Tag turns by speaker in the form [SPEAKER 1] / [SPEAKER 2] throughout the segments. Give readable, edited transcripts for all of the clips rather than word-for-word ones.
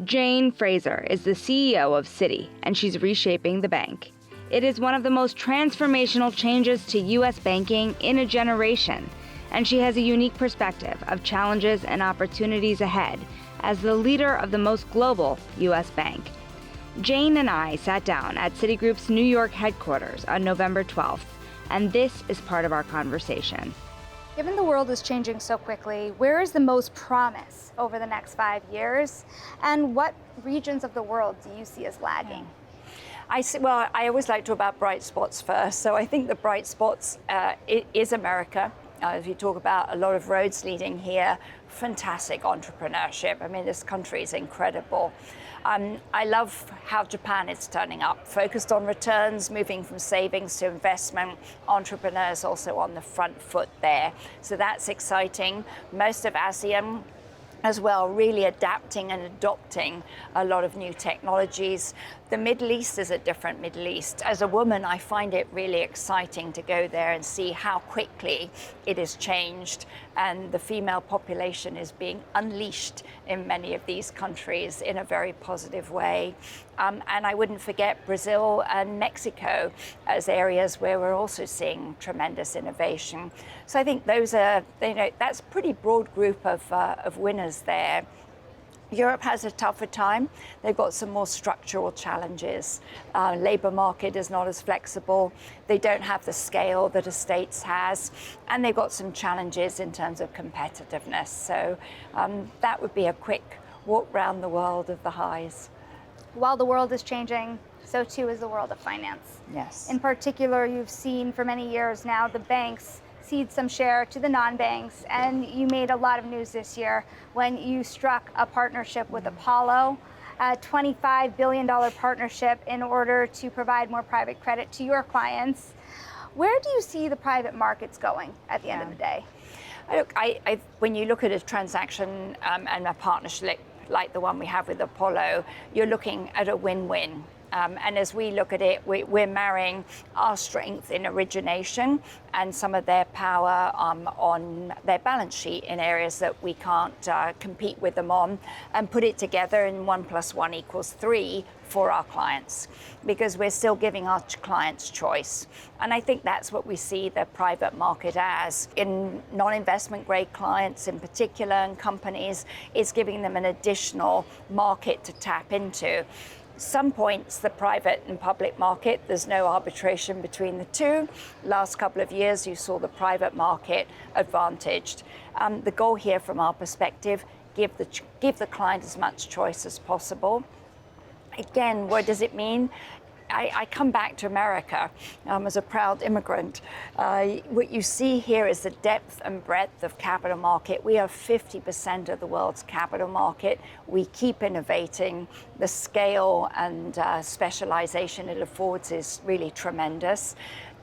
[SPEAKER 1] Jane Fraser is the CEO of Citi, and she's reshaping the bank. It is one of the most transformational changes to U.S. banking in a generation, and she has a unique perspective of challenges and opportunities ahead as the leader of the most global U.S. bank. Jane and I sat down at Citigroup's New York headquarters on November 12th, and this is part of our conversation.
[SPEAKER 2] Given the world is changing so quickly, where is the most promise over the next 5 years? And what regions of the world do you see as lagging?
[SPEAKER 3] I always like to talk about bright spots first. So I think the bright spots is America. If you talk about a lot of roads leading here, fantastic entrepreneurship. I mean, this country is incredible. I love how Japan is turning up, focused on returns, moving from savings to investment. Entrepreneurs also on the front foot there. So that's exciting. Most of ASEAN as well, really adapting and adopting a lot of new technologies. The Middle East is a different Middle East. As a woman, I find it really exciting to go there and see how quickly it has changed, and the female population is being unleashed in many of these countries in a very positive way. And I wouldn't forget Brazil and Mexico as areas where we're also seeing tremendous innovation. So I think those are, that's a pretty broad group of winners there. Europe has a tougher time. They've got some more structural challenges. Labor market is not as flexible. They don't have the scale that the States has. And they've got some challenges in terms of competitiveness. So that would be a quick walk around the world of the highs.
[SPEAKER 2] While the world is changing, so too is the world of finance.
[SPEAKER 3] Yes.
[SPEAKER 2] In particular, you've seen for many years now the banks cede some share to the non-banks, and you made a lot of news this year when you struck a partnership with Apollo, a $25 billion partnership in order to provide more private credit to your clients. Where do you see the private markets going at the end of the day?
[SPEAKER 3] Look, when you look at a transaction and a partnership like the one we have with Apollo, you're looking at a win-win. And as we look at it, we're marrying our strength in origination and some of their power on their balance sheet in areas that we can't compete with them on, and put it together in 1 + 1 = 3 for our clients, because we're still giving our clients choice. And I think that's what we see the private market as. In non-investment grade clients in particular, and companies, it's giving them an additional market to tap into. Some points, the private and public market, there's no arbitration between the two. Last couple of years, you saw the private market advantaged. The goal here from our perspective, give the client as much choice as possible. Again, what does it mean? I come back to America as a proud immigrant. What you see here is the depth and breadth of capital market. We are 50% of the world's capital market. We keep innovating. The scale and specialization it affords is really tremendous.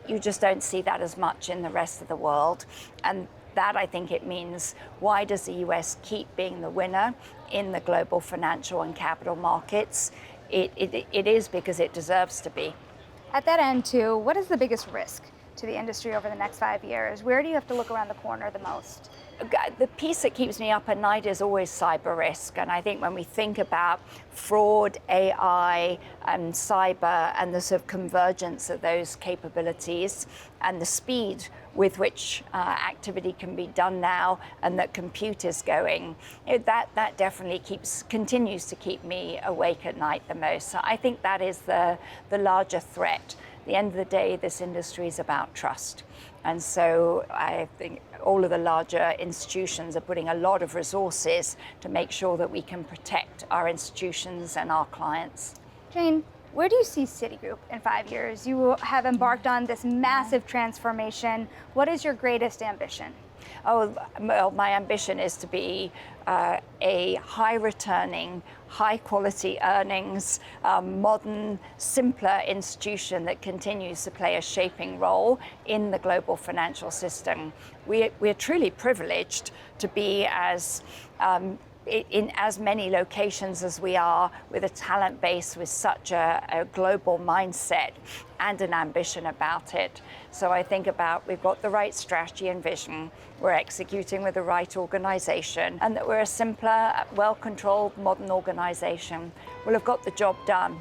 [SPEAKER 3] You just don't see that as much in the rest of the world. And that, I think it means, why does the US keep being the winner in the global financial and capital markets? It is because it deserves to be.
[SPEAKER 2] At that end, too, what is the biggest risk to the industry over the next 5 years? Where do you have to look around the corner the most?
[SPEAKER 3] The piece that keeps me up at night is always cyber risk. And I think when we think about fraud, AI, and cyber, and the sort of convergence of those capabilities, and the speed with which activity can be done now, and that compute is going, that definitely continues to keep me awake at night the most. So I think that is the larger threat. At the end of the day, this industry is about trust. And so I think all of the larger institutions are putting a lot of resources to make sure that we can protect our institutions and our clients.
[SPEAKER 2] Jane, where do you see Citigroup in 5 years? You have embarked on this massive transformation. What is your greatest ambition?
[SPEAKER 3] Oh, well, my ambition is to be a high-returning, high-quality earnings, modern, simpler institution that continues to play a shaping role in the global financial system. We're truly privileged to be as in as many locations as we are, with a talent base with such a global mindset and an ambition about it. So I think about we've got the right strategy and vision, we're executing with the right organization, and that we're a simpler, well-controlled, modern organization. We'll have got the job done.